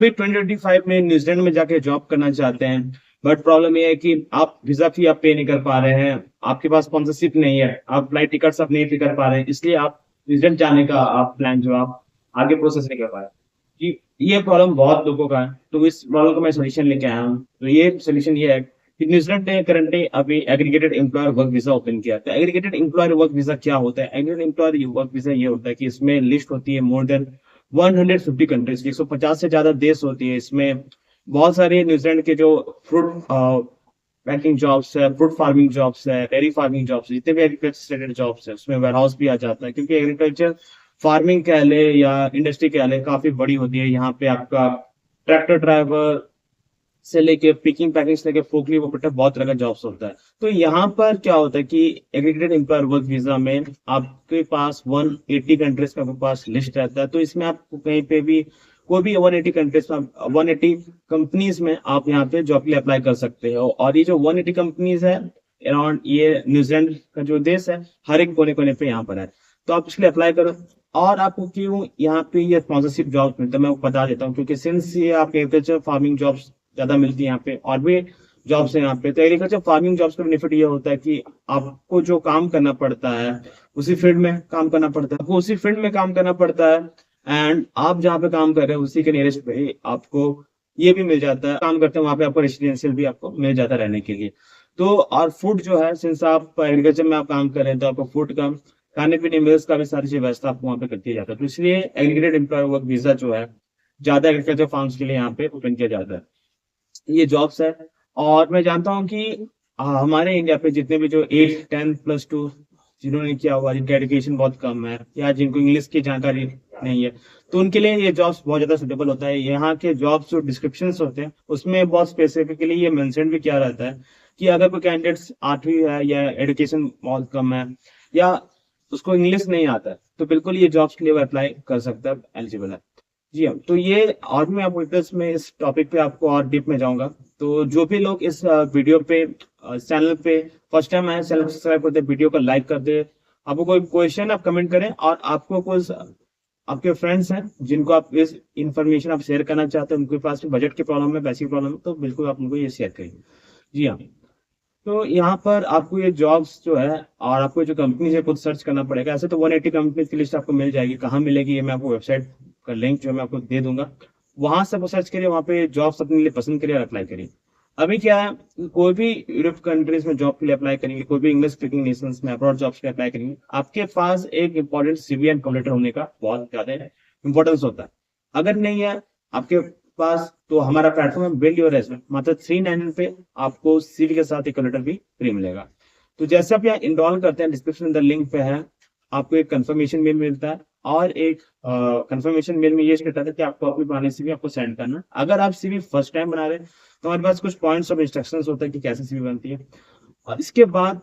फिर 2025 में न्यूजीलैंड में जाके जॉब करना चाहते हैं, बट प्रॉब्लम ये है कि आप वीजा फी आप पे नहीं कर पा रहे हैं, आपके पास स्पॉन्सरशिप नहीं है, आप फ्लाइट टिकट्स आप नहीं पे कर पा रहे हैं, इसलिए आप न्यूजीलैंड जाने का आप प्लान जो आप आगे प्रोसेस नहीं कर पा रहे कि ये प्रॉब्लम बहुत लोगों का है। तो इस प्रॉब्लम का मैं सोल्यूशन लेके आया हूँ। तो ये सोल्यूशन ये है कि न्यूजीलैंड ने करंटली अभी aggregated employer work visa open किया था। एग्रीगेटेड एम्प्लॉयर वर्क वीजा क्या होता है? एग्रीगेटेड एम्प्लॉयर वर्क वीजा ये होता है कि इसमें लिस्ट होती है मोर देन 150 कंट्रीज की, 150 से ज्यादा देश होती है। इसमें बहुत सारे न्यूजीलैंड के जो फ्रूट पैकिंग जॉब्स है, फ्रूट फार्मिंग जॉब्स है, डेयरी फार्मिंग जॉब्स, जितने भी एग्रीकल्चर से रिलेटेड जॉब्स है उसमें वेयर हाउस भी आ जाता है, क्योंकि एग्रीकल्चर फार्मिंग कह ले या इंडस्ट्री कह ले काफी बड़ी होती है। यहाँ पे आपका ट्रैक्टर ड्राइवर से लेके पिकिंग पैकिंग से लेके फोकलिफ्ट ऑपरेटर बहुत तरह का जॉब्स होता है। तो यहाँ पर क्या होता है कि एग्रीगेटेड एम्प्लॉयर वर्क वीजा में आपके पास 180 कंट्रीज का आपके पास लिस्ट रहता है। तो इसमें आप कहीं पे भी कोई भी 180 कंट्रीज में 180 कंपनीज में आप यहाँ पे जॉब के लिए अप्लाई कर सकते हो। और ये जो 180 कंपनीज है अराउंड ये न्यूजीलैंड का जो देश है, हर एक कोने कोने पे यहाँ पर है। तो आप इसके लिए अप्लाई करो। और आपको क्यों यहाँ पे ये स्पॉन्सरशिप जॉब मिलता है मैं आपको बता देता हूँ, क्योंकि सिंस ये आप एग्रीकल्चर फार्मिंग जॉब्स ज्यादा मिलती है यहाँ पे और भी जॉब्स है यहाँ पे। तो एग्रीकल्चर फार्मिंग जॉब्स का बेनिफिट ये होता है कि आपको जो काम करना पड़ता है उसी फील्ड में काम करना पड़ता है, आपको उसी फील्ड में काम करना पड़ता है। एंड आप जहाँ पे काम कर रहे हैं उसी के नियरेस्ट पे ही आपको ये भी मिल जाता है, काम करते हैं वहाँ पे आपको रेसिडेंशियल भी आपको मिल जाता है रहने के लिए। तो और फूड जो है, सिंस आप एग्रीकल्चर में आप काम कर रहे हैं तो आपको फूड का खाने पीने मील्स का भी सारी चीज व्यवस्था आपको वहाँ पे कर दिया जाता है। तो इसलिए एग्रीगेटेड एम्प्लॉय वर्क वीजा जो है ज्यादा एग्रीकल्चर फार्म्स के लिए यहाँ पे ओपन किया जाता है, ये जॉब्स है। और मैं जानता हूँ कि हमारे इंडिया पे जितने भी जो 8, 10 प्लस 2 जिन्होंने किया हुआ, जिनका एजुकेशन बहुत कम है या जिनको इंग्लिश की जानकारी नहीं है, तो उनके लिए ये जॉब्स बहुत ज्यादा सुटेबल होता है। यहाँ के जॉब्स जो डिस्क्रिप्शन होते हैं उसमें बहुत स्पेसिफिकली ये मेंशन भी किया रहता है कि अगर कोई कैंडिडेट्स 8वीं है या एजुकेशन बहुत कम है या उसको इंग्लिश नहीं आता है, तो बिल्कुल ये जॉब्स के लिए वो अप्लाई कर सकता है, एलिजिबल है। जी हाँ। तो ये और भी मैं आपको डिटेल्स में इस टॉपिक पे आपको और डीप में जाऊंगा। तो जो भी लोग इस वीडियो पे चैनल पे फर्स्ट टाइम आए, चैनल सब्सक्राइब करते, वीडियो को लाइक कर दे। आपको कोई क्वेश्चन आप कमेंट करें, और आपको कुछ आपके फ्रेंड्स हैं जिनको आप इस इंफॉर्मेशन आप शेयर करना चाहते हैं, उनके पास बजट की प्रॉब्लम है, पैसे की प्रॉब्लम है, तो बिल्कुल आप उनको ये शेयर करिए। जी हाँ। तो यहाँ पर आपको ये जॉब्स जो है और आपको जो कंपनी है खुद सर्च करना पड़ेगा। ऐसे तो 180 कंपनी की लिस्ट आपको मिल जाएगी, कहाँ मिलेगी ये मैं आपको वेबसाइट का लिंक जो है मैं आपको दे दूंगा। वहां से वो सर्च करिए, वहाँ पे जॉब्स अपने लिए पसंद करिए और अप्लाई करिए। अभी क्या है, कोई भी यूरोप कंट्रीज में जॉब के लिए अप्लाई करेंगे, कोई भी इंग्लिश स्पीकिंग नेशंस में अब्रॉड जॉब्स के लिए अप्लाई करेंगे, आपके पास एक important CV and cover letter होने का बहुत ज्यादा इंपॉर्टेंस होता है। अगर नहीं है आपके पास, तो हमारा प्लेटफॉर्म है बिल्ड योर रेज्यूमे, मात्र 399 पे आपको सीवी के साथ एक लेटर भी फ्री मिलेगा। तो जैसे आप यहाँ इनरोल करते हैं, डिस्क्रिप्शन द लिंक पे है, आपको एक कंफर्मेशन मेल मिलता है। और एक कंफर्मेशन मेल में ये स्टेट आता है कि आपको अपनी पुरानी सीवी आपको सेंड करना है। अगर आप सीवी फर्स्ट टाइम बना रहे हैं तो हमारे पास कुछ पॉइंट्स ऑफ इंस्ट्रक्शंस होता है कि कैसे सीवी बनती है। और इसके बाद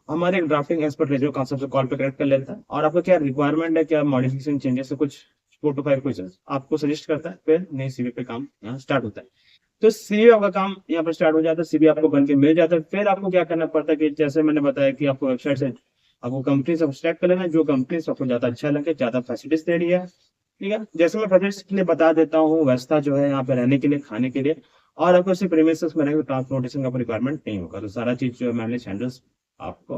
हमारे ड्राफ्टिंग एक्सपर्ट रेजो कांसेप्ट से कॉल पे कनेक्ट कर लेता है, और आपका क्या रिक्वायरमेंट है, क्या मॉडिफिकेशन चेंजेस है, कुछ 4 to 5 क्वेश्चन आपको सजेस्ट करता है, फिर नई सीवी पे काम यहाँ स्टार्ट होता है। तो सीवी आपका काम यहाँ पर स्टार्ट हो जाता है, सीवी आपको बन के मिल जाता है। फिर आपको क्या करना पड़ता है कि जैसे मैंने बताया कि आपको वेबसाइट से आपको कंपनी से सिलेक्ट कर लेना है, जो कंपनी आपको ज्यादा अच्छा लगे, ज्यादा फैसिलिटीज दे रही है। ठीक है, जैसे मैं फैसिलिटीज के लिए बता देता हूँ, व्यवस्था जो है यहाँ पे रहने के लिए, खाने के लिए, और आपको सिर्फ प्रीमिसेस में रहेंगे, ट्रांसपोर्टेशन का रिक्वायरमेंट नहीं होगा। तो सारा चीज जो है मैनेज हैंडल्स आपको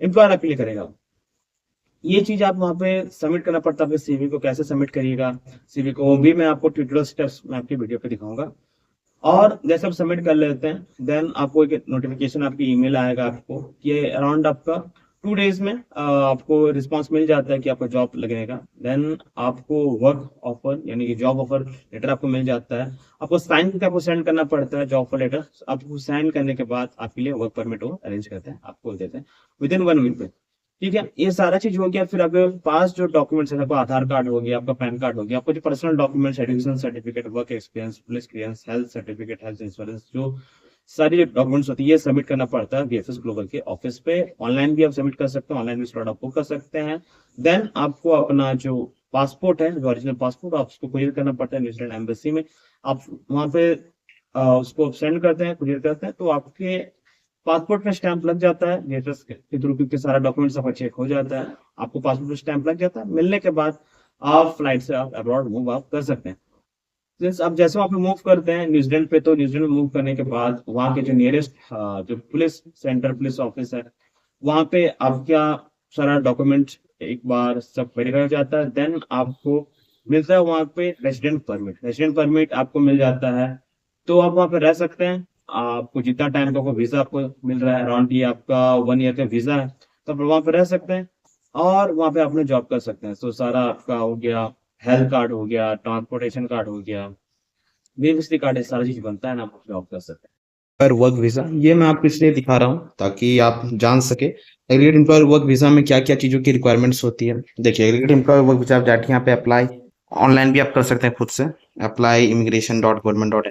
एम्प्लॉयर आपके लिए करेगा। ये चीज आप वहाँ पे सबमिट करना पड़ता है। आपके सीवी को कैसे सबमिट करिएगा, सीवी को वो भी मैं आपको ट्यूटोरियल स्टेप्स मैं आपकी वीडियो पे दिखाऊंगा। और जैसे आप सबमिट कर लेते हैं, देन आपको एक नोटिफिकेशन आपकी ईमेल आएगा आपको, ये अराउंड आपका 2 डेज में आपको रिस्पांस मिल जाता है कि आपका जॉब लगने का। देन आपको वर्क ऑफर यानी कि जॉब ऑफर लेटर आपको मिल जाता है। आपको साइन करके आपको सेंड करना पड़ता है जॉब ऑफर लेटर। आपको साइन करने के बाद आपके लिए वर्क परमिट वो अरेंज करते हैं, आपको देते हैं विद इन 1 वीक में। ठीक है, ये सारा चीज हो गया। फिर आपके पास जो डॉक्यूमेंट्स है, आपका आधार कार्ड हो गया, आपका पैन कार्ड हो गया, आपको जो personal documents, education certificate, work experience, police clearance, health certificate, health insurance, जो सारी जो डॉक्यूमेंट्स होती है ये सबमिट करना पड़ता है वीएफएस ग्लोबल के ऑफिस पे। ऑनलाइन भी आप सबमिट कर सकते हैं, ऑनलाइन भी स्लॉट आप बुक कर सकते हैं। देन आपको अपना जो पासपोर्ट है, जो ओरिजिनल पासपोर्ट, आप उसको कुरियर करना पड़ता है न्यूजीलैंड एम्बेसी में। आप वहाँ पे उसको सेंड करते हैं, कुरियर करते हैं, तो आपके पासपोर्ट में स्टैंप लग जाता है लेटेस्ट के थ्रू, क्योंकि सारा डॉक्यूमेंट्स आपका चेक हो जाता है। आपको पासपोर्ट में स्टैंप लग जाता है, मिलने के बाद आप फ्लाइट से आप अब्रॉड मूव आप कर सकते हैं। मीन्स आप जैसे वहाँ पे मूव करते हैं न्यूजीलैंड पे, तो न्यूजीलैंड में मूव करने के बाद वहाँ के जो नियरेस्ट जो पुलिस सेंटर पुलिस ऑफिस है, वहाँ पे आपका सारा डॉक्यूमेंट एक बार सब वेरीफाई हो जाता है। देन आपको मिलता है वहाँ पे रेजिडेंट परमिट आपको मिल जाता है। तो आप वहाँ पे रह सकते हैं। आपको जितना टाइम का वीजा आपको मिल रहा है, अराउंड ये आपका 1 ईयर का वीजा है, तो आप वहाँ पे रह सकते हैं और वहाँ पे अपने जॉब कर सकते हैं। तो सारा आपका हो गया, हेल्थ कार्ड हो गया, ट्रांसपोर्टेशन कार्ड हो गया, बेसिकली कार्ड है, सारा चीज बनता है ना, आप जॉब कर सकते हैं। पर वर्क वीज़ा ये मैं आपको इसलिए दिखा रहा हूँ ताकि आप जान सके एग्रीगेट एम्प्लॉयर वर्क वीज़ा में क्या क्या चीज़ों की रिक्वायरमेंट्स होती है। देखिए एग्रीगेट एम्प्लॉयर वर्क वीज़ा आप जाके यहाँ पे अप्लाई ऑनलाइन भी आप कर सकते हैं खुद से। Apply immigration dot government dot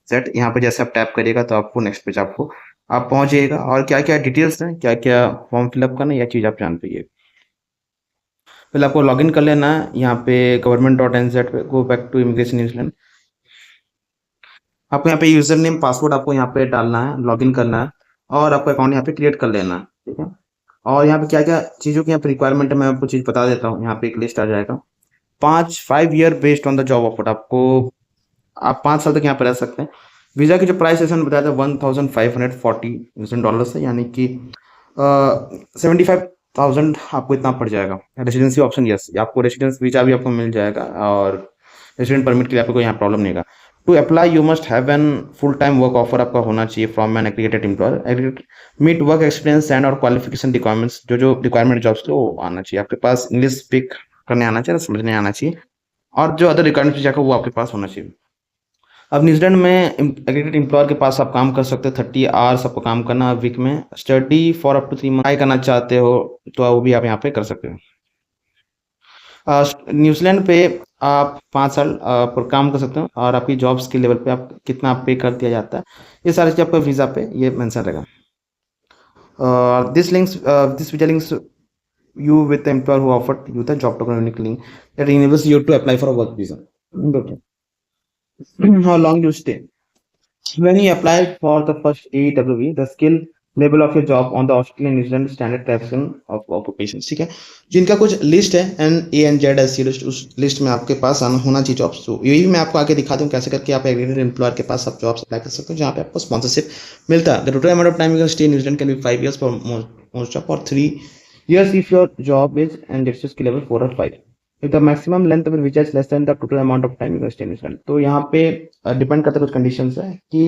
set यहाँ पे जैसे आप टैप करिएगा तो आपको नेक्स्ट पेज आपको आप पहुंच जाइएगा और क्या क्या डिटेल्स हैं क्या क्या फॉर्म फिलअप करना है यह चीज़ आप जान पाइए। पहले आपको लॉगिन कर लेना है यहाँ पे गवर्नमेंट डॉट एन जेड पे go back to immigration New Zealand. आपको यहाँ पे यूजर नेम पासवर्ड आपको यहाँ पे डालना है, लॉगिन करना है और आपका अकाउंट यहाँ पे क्रिएट कर लेना है। ठीक है। और यहाँ पे क्या क्या चीज़ों की यहाँ पे रिक्वायरमेंट है मैं आपको चीज़ बता देता हूँ। यहाँ पे एक लिस्ट आ जाएगा 5 year based on the job offer. आपको आप 5 साल तक यहाँ पे रह सकते हैं। वीज़ा की जो प्राइस है मैंने बताया था 1540 US$ है, यानी कि 75,000 आपको इतना पड़ जाएगा। रेसिडेंसी ऑप्शन यस, आपको रेसिडेंस वीजा भी आपको मिल जाएगा और रेसिडेंट परमिट के लिए आपको कोई यहाँ प्रॉब्लम नहीं होगा। To apply you must have an full time work offer आपका होना चाहिए from an aggregated employer. Aggregate meet work experience and और क्वालिफिकेशन रिक्वायरमेंट्स, जो जो रिक्वायरमेंट जॉब्स के वो आना चाहिए आपके पास। इंग्लिश स्पीक करने आना चाहिए, समझने आना चाहिए और जो अदर रिक्वायरमेंट्स जाकर वो आपके पास होना चाहिए। अब न्यूजीलैंड में एग्रीगेटेड एम्प्लॉयर के पास आप काम कर सकते हो 30 आवर्स आपको काम करना है वीक में। Study for up to 3 month try करना चाहते हो तो वो भी आप यहाँ पे कर सकते हो। न्यूजीलैंड पे आप 5 साल पर काम कर सकते हो और आपकी जॉब्स के लेवल पे आप कितना पे कर दिया जाता है ये सारी चीज़ आपका वीज़ा पे ये मेंशन रहेगा। This visa links you with the employer who offered you the job token unique link that enables you to apply for a work visa. Okay. How long you stay? When you apply for the first AWE, the skill level of your job on the Australian New Zealand standard classification of occupations, ठीक है। जिनका कुछ list है NANZSC list, उस list में आपके पास आना होना चाहिए जॉब्स। तो यही मैं आपको आगे दिखा दूँ कैसे करके आप एग्रीगेटेड एम्प्लॉयर के पास आप जॉब्स अप्लाई कर सकते हो जहाँ पे आपको स्पॉन्सरशिप मिलता है। The total amount of time you can stay in New Zealand can be 5 years for most job or 3 years if your job is and it's skill level 4 or 5. If the maximum length of visa is less than the total amount of time you can stay in New तो यहाँ पे depend करता है, कुछ conditions है कि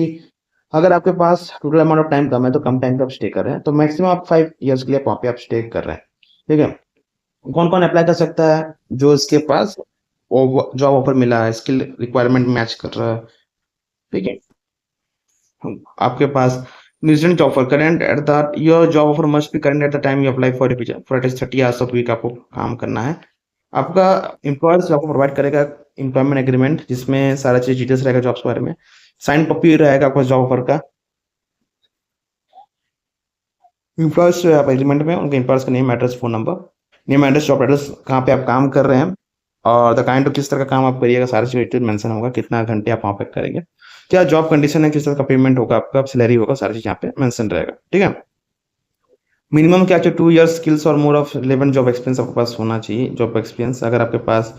अगर आपके पास टोटल अमाउंट ऑफ टाइम कम है तो कम टाइम पे आप स्टे कर रहे हैं तो मैक्सिमम आप 5 years के लिए वहाँ पे आप स्टे कर रहे हैं। ठीक है। कौन कौन अप्लाई कर सकता है? जो इसके पास जॉब ऑफर मिला है, स्किल रिक्वायरमेंट मैच कर रहा है। ठीक है। आपके पास New Zealand job offer current at the your job offer must be current at the time you apply for visa for at least 30 hours of week आपको काम करना है। आपका एम्प्लॉयर आपको प्रोवाइड करेगा एम्प्लॉयमेंट एग्रीमेंट जिसमें सारा चीज डिटेल्स रहेगा जॉब्स के बारे में। साइन कॉपी रहेगा आपका जॉब ऑफर का। एम्प्लॉयर्स आप एग्रीमेंट में उनके एम्प्लॉयर्स का name address phone number, name address job address कहाँ पे आप काम कर रहे हैं और द काइंड ऑफ किस तरह का काम आप करिएगा सारी चीज डिटेल मेंशन होगा, कितना घंटे आप वहाँ पे करेंगे, क्या जॉब कंडीशन है, किस तरह का पेमेंट होगा आपका, सैलरी होगा, सारी चीज यहाँ पे मेंशन रहेगा। ठीक है। मिनिमम क्या चाहिए 2 years स्किल्स और more of relevant job experience आपके पास होना चाहिए। जॉब एक्सपीरियंस अगर आपके पास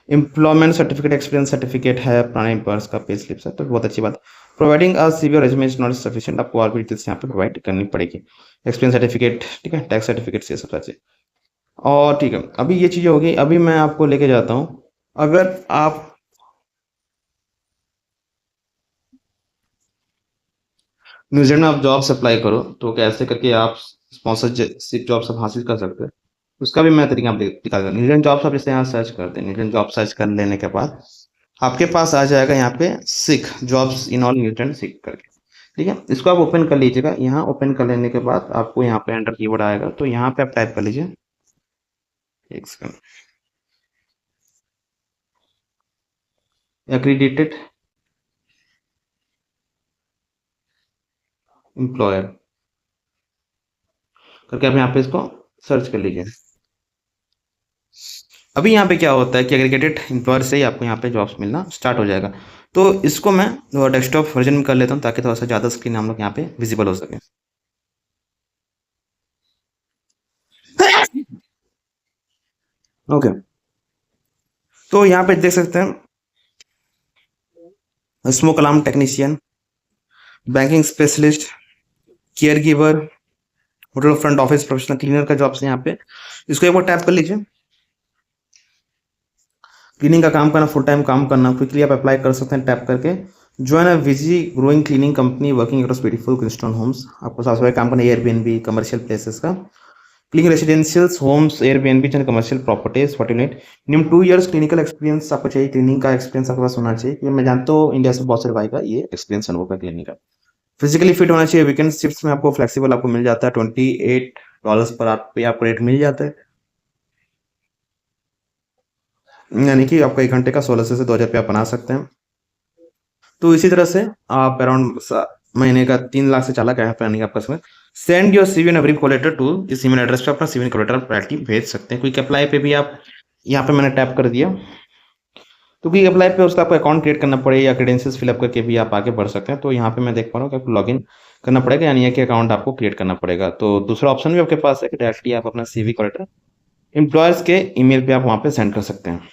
एम्प्लॉयमेंट सर्टिफिकेट एक्सपीरियंस सर्टिफिकेट है, पुराने एम्प्लॉयर्स का पे स्लिप्स है तो बहुत अच्छी बात। Providing a CV resume is not sufficient, आपको और भी डिटेल्स यहाँ पे प्रोवाइड करनी पड़ेगी। एक्सपीरियंस सर्टिफिकेट, ठीक है, टैक्स सर्टिफिकेट, ये सब चाहिए। और ठीक है, अभी ये चीज़ें हो गई। अभी मैं आपको लेके जाता हूँ, अगर आप न्यूजीलैंड में आप जॉब्स अप्लाई करो तो कैसे करके आप स्पॉन्सरशिप जॉब सब हासिल कर सकते हैं उसका भी मैं तरीका आपको दिखा दूंगा। न्यूजीलैंड जॉब्स आप जैसे यहाँ सर्च करते हैं, न्यूजीलैंड जॉब सर्च कर लेने के बाद आपके पास आ जाएगा यहाँ पे Sikh jobs in all New Zealand Sikh करके। ठीक है। इसको आप ओपन कर लीजिएगा। यहाँ ओपन कर लेने के बाद आपको यहाँ पे एंटर कीवर्ड आएगा तो यहाँ पे आप टाइप कर लीजिए, एक सेकंड, एक्रीडिटेड एम्प्लॉयर करके आप यहाँ पे इसको सर्च कर लीजिए। अभी यहाँ पे क्या होता है कि एग्रीगेटेड एम्प्लॉयर से ही आपको यहाँ पे जॉब्स मिलना स्टार्ट हो जाएगा। तो इसको मैं डेस्कटॉप वर्जन में कर लेता हूँ ताकि थोड़ा सा ज़्यादा स्क्रीन हम लोग यहाँ पे विजिबल हो सके। ओके। तो यहाँ पे देख सकते हैं smoke alarm technician, banking specialist, care giver, hotel front office professional cleaner का जॉब्स है यहाँ पे। इसको एक बार टैप कर लीजिए। क्लीनिंग का काम करना, फुल टाइम काम करना, क्विकली आप अप्लाई कर सकते हैं टैप करके। Join a busy growing cleaning company working across beautiful Kristen homes. आपको साथ साथ काम करना है एयरबीएनबी कमर्शियल प्लेसेस का, cleaning residentials homes Airbnb and commercial properties 48। Minimum 2 years clinical experience आपको चाहिए, क्लीनिंग का एक्सपीरियंस आपके पास होना चाहिए। ये मैं जानता हूँ इंडिया से बहुत सारे भाई का ये एक्सपीरियंस अनुभव है क्लिनिक का। फिजिकली फिट होना चाहिए। वीकेंड शिफ्ट्स में आपको फ्लेक्सिबल आपको मिल जाता है, $28 पर आप पे आपको रेट मिल जाता है, यानी कि आपको 1 घंटे का 1600 से 2000 रुपया बना सकते हैं। तो इसी तरह से आप अराउंड महीने का 3 लाख से 4 लाख प्लानिंग आप कर सकते हैं। Send your CV and cover letter to इस ईमेल एड्रेस पे अपना सीवी एंड कोलेटर प्रायोरिटी भेज सकते हैं। क्विक अप्लाई पे भी आप यहाँ पे मैंने टैप कर दिया, तो क्विक अप्लाई पे उसका आपको अकाउंट क्रिएट करना पड़ेगा या क्रेडेंशियल्स फिलअप करके भी आप आगे बढ़ सकते हैं। तो यहाँ पे मैं देख पा रहा हूँ कि आपको लॉगिन करना पड़ेगा, यानी है कि अकाउंट आपको क्रिएट करना पड़ेगा। तो दूसरा ऑप्शन भी आपके पास है कि डायरेक्टली आप अपना सीवी कोलेटर एम्प्लॉयर्स के ईमेल पे आप वहाँ पे सेंड कर सकते हैं।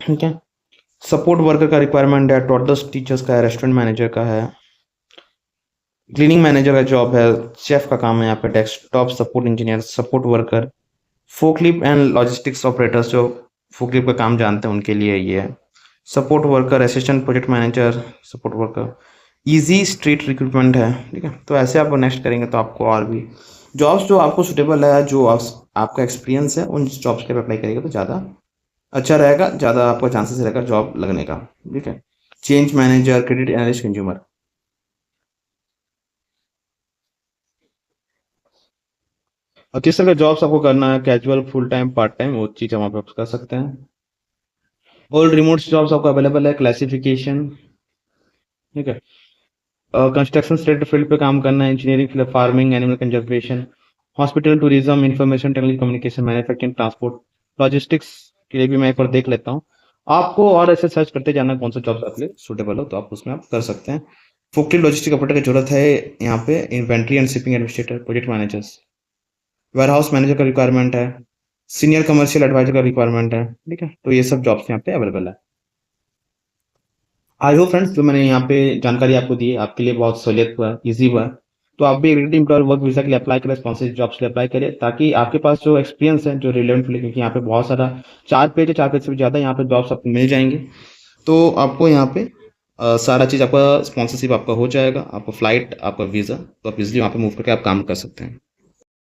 ठीक है। सपोर्ट वर्कर का रिक्वायरमेंट है, टॉडलर्स टीचर्स का है, रेस्टोरेंट मैनेजर का है, क्लीनिंग मैनेजर का जॉब है, शेफ का काम है यहाँ पे, desktop support engineer, support worker, forklift and logistics operators जो फोकलिफ्ट का काम जानते हैं उनके लिए ये है, support worker, assistant project manager, support worker, easy street recruitment है। ठीक है। तो ऐसे आप नेक्स्ट करेंगे तो आपको और भी जॉब्स जो आपको सुटेबल है, जो आपका एक्सपीरियंस है, उन जॉब्स के अप्लाई करेंगे तो ज़्यादा अच्छा रहेगा, ज़्यादा आपका चांसेस रहेगा जॉब लगने का। ठीक है। Change manager, credit analyst, consumer. और किस तरह का जॉब्स आपको करना है, casual, full time, part time, वो चीज़ हम आप कर सकते हैं। ऑल रिमोट जॉब्स आपको अवेलेबल है, क्लासिफिकेशन। ठीक है। कंस्ट्रक्शन रिलेटेड फील्ड पे काम करना है, engineering field, farming, animal conservation, hospital, tourism, information technology, communication, manufacturing, transport, logistics के लिए भी मैं एक बार देख लेता हूँ। आपको और ऐसे सर्च करते जाना कौन सा जॉब आपके लिए सुटेबल हो, तो आप उसमें आप कर सकते हैं। फोकलिफ्ट लॉजिस्टिक ऑपरेटर की जरूरत है यहाँ पे, inventory and shipping administrator, project managers, warehouse manager का रिक्वायरमेंट है, सीनियर कमर्शियल एडवाइजर का रिक्वायरमेंट है। ठीक है। तो ये सब जॉब्स यहाँ पे अवेलेबल है। आई होप फ्रेंड्स जो मैंने यहाँ पे जानकारी आपको दी है आपके लिए बहुत सहूलियत हुआ है, ईजी हुआ है। तो आप भी रेगुलर एम्प्लॉयर वर्क वीजा के लिए अप्लाई करें, स्पॉन्सरशिप जॉब्स के लिए अप्लाई करें, ताकि आपके पास जो एक्सपीरियंस है जो रिलेवेंट मिले, क्योंकि यहाँ पे बहुत सारा 4 पेज से भी ज़्यादा यहाँ पे जॉब्स आपको मिल जाएंगे। तो आपको यहाँ पे सारा चीज़ आपका स्पॉन्सरशिप आपका हो जाएगा, आपका फ्लाइट, आपका वीज़ा, तो आप इजिली वहाँ पे मूव करके आप काम कर सकते हैं।